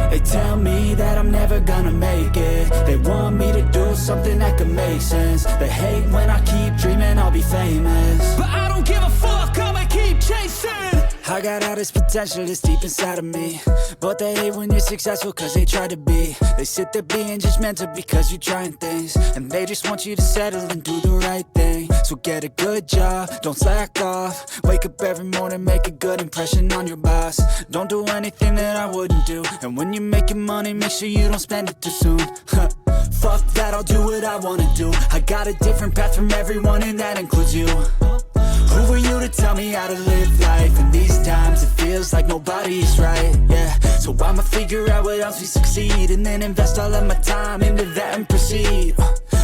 They tell me that I'm never gonna make it. They want me to do something that could make sense. They hate when I keep dreaming I'll be famous, but I don't give a fuck, I'ma keep chasing. I got all this potential that's deep inside of me, but they hate when you're successful cause they try to be. They sit there being judgmental because you're trying things, and they just want you to settle and do the right thing. So get a good job, don't slack off. Wake up every morning, make a good impression on your boss. Don't do anything that I wouldn't do, and when you're making money, make sure you don't spend it too soon. Fuck that, I'll do what I wanna do. I got a different path from everyone, and that includes you. Who are you to tell me how to live life? In these times it feels like nobody's right, yeah. So I'ma figure out what else we succeed, and then invest all of my time into that and proceed.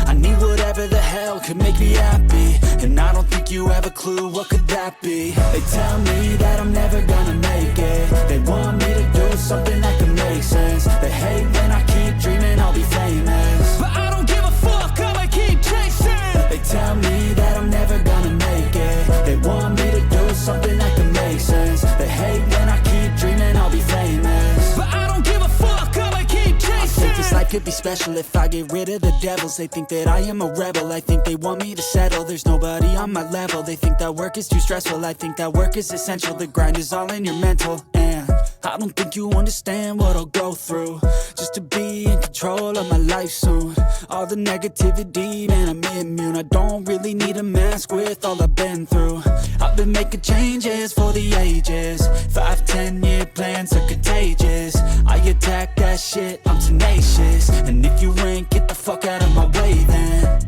I need whatever the hell could make me happy, and I don't think you have a clue what could that be. They tell me that I'm never gonna make it. They want me to do something that could make sense. They hate when I keep dreaming I'll be famous, but I don't give a fuck, I'ma keep chasing. They tell me that I'm never gonna make it. They want me to do something that could make sense. They hate when I keep dreaming I'll be famous, but I don't give a fuck, I'ma keep chasing. I think this life could be special if I get rid of the devils. They think that I am a rebel, I think they want me to settle. There's nobody on my level. They think that work is too stressful, I think that work is essential. The grind is all in your mental, and I don't think you understand what I'll go through just to be in control of my life soon. All the negativity, man, I'm immune. I don't really need a mask with all I've been through. I've been making changes for the ages. 5-10 year plans are contagious. I attack that shit, I'm tenacious. And if you ain't, get the fuck out of my way then.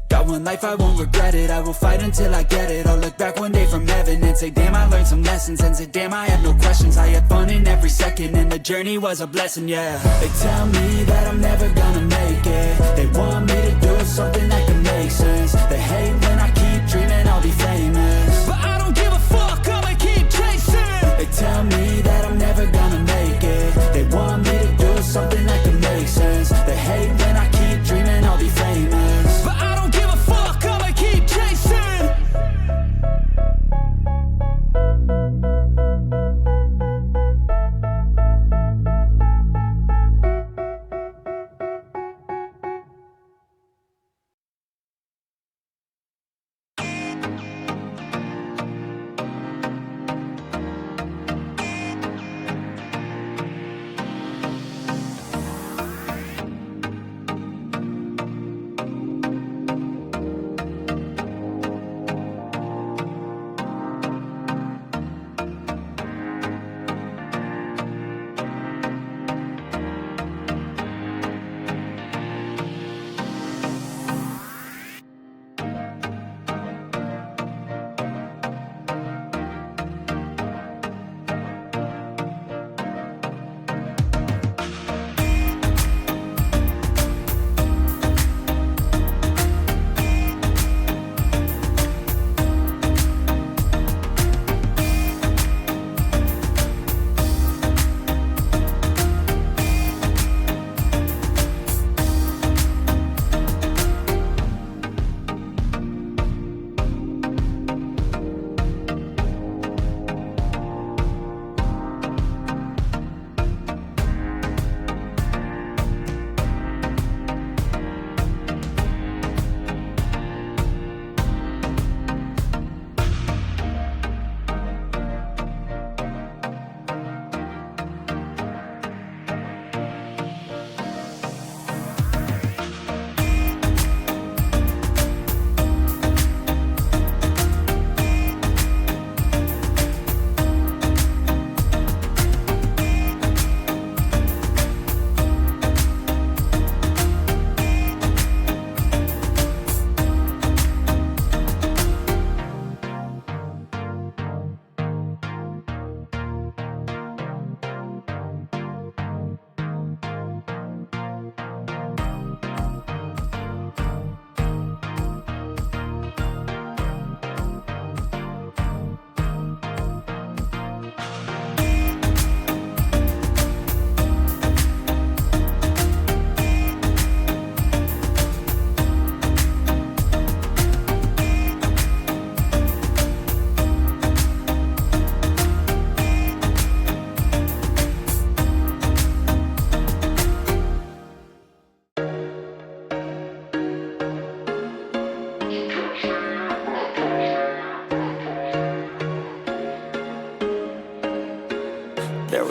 Got one life, I won't regret it. I will fight until I get it. I'll look back one day from heaven and say, damn, I learned some lessons. And say, damn, I had no questions. I had fun in every second, and the journey was a blessing, yeah. They tell me that I'm never gonna make it. They want me to do something that can make sense. They hate when I keep dreaming I'll be famous, but I don't give a fuck, I'ma keep chasing. They tell me that I'm never gonna make it. They want me to do something that can make sense. They hate when I keep dreaming I'll be famous, but I don't give a fuck, I'ma keep chasing.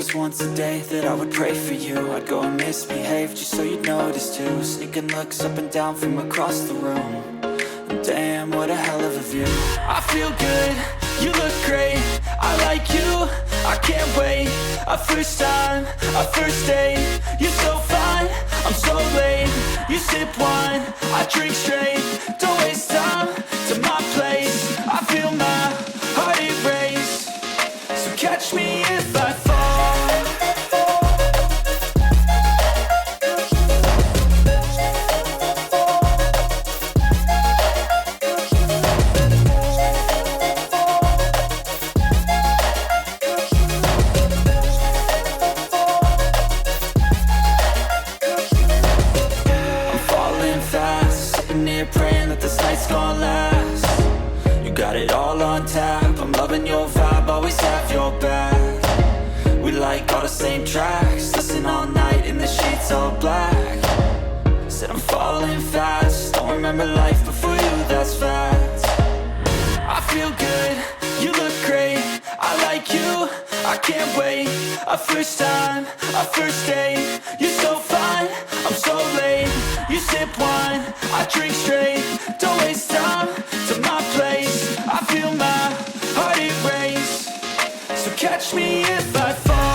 was once a day that I would pray for you. I'd go and misbehave just so you'd notice too. Sneaking looks up and down from across the room. And damn, what a hell of a view. I feel good, you look great, I like you, I can't wait. A first time, a first date, you're so fine, I'm so late. You sip wine, I drink straight. Don't waste time to my place. I feel my heart erase. So catch me if I fall. Praying that this night's gonna last. You got it all on tap, I'm loving your vibe, always have your back. We like all the same tracks, listen all night in the sheets all black. Said I'm falling fast, don't remember life before you, that's fact. I feel good, you look great, I like you, I can't wait. A first time, a first date, you're so fine, I'm so late. You sip wine, I drink straight. Don't waste time to my place. I feel my heart erase. So catch me if I fall.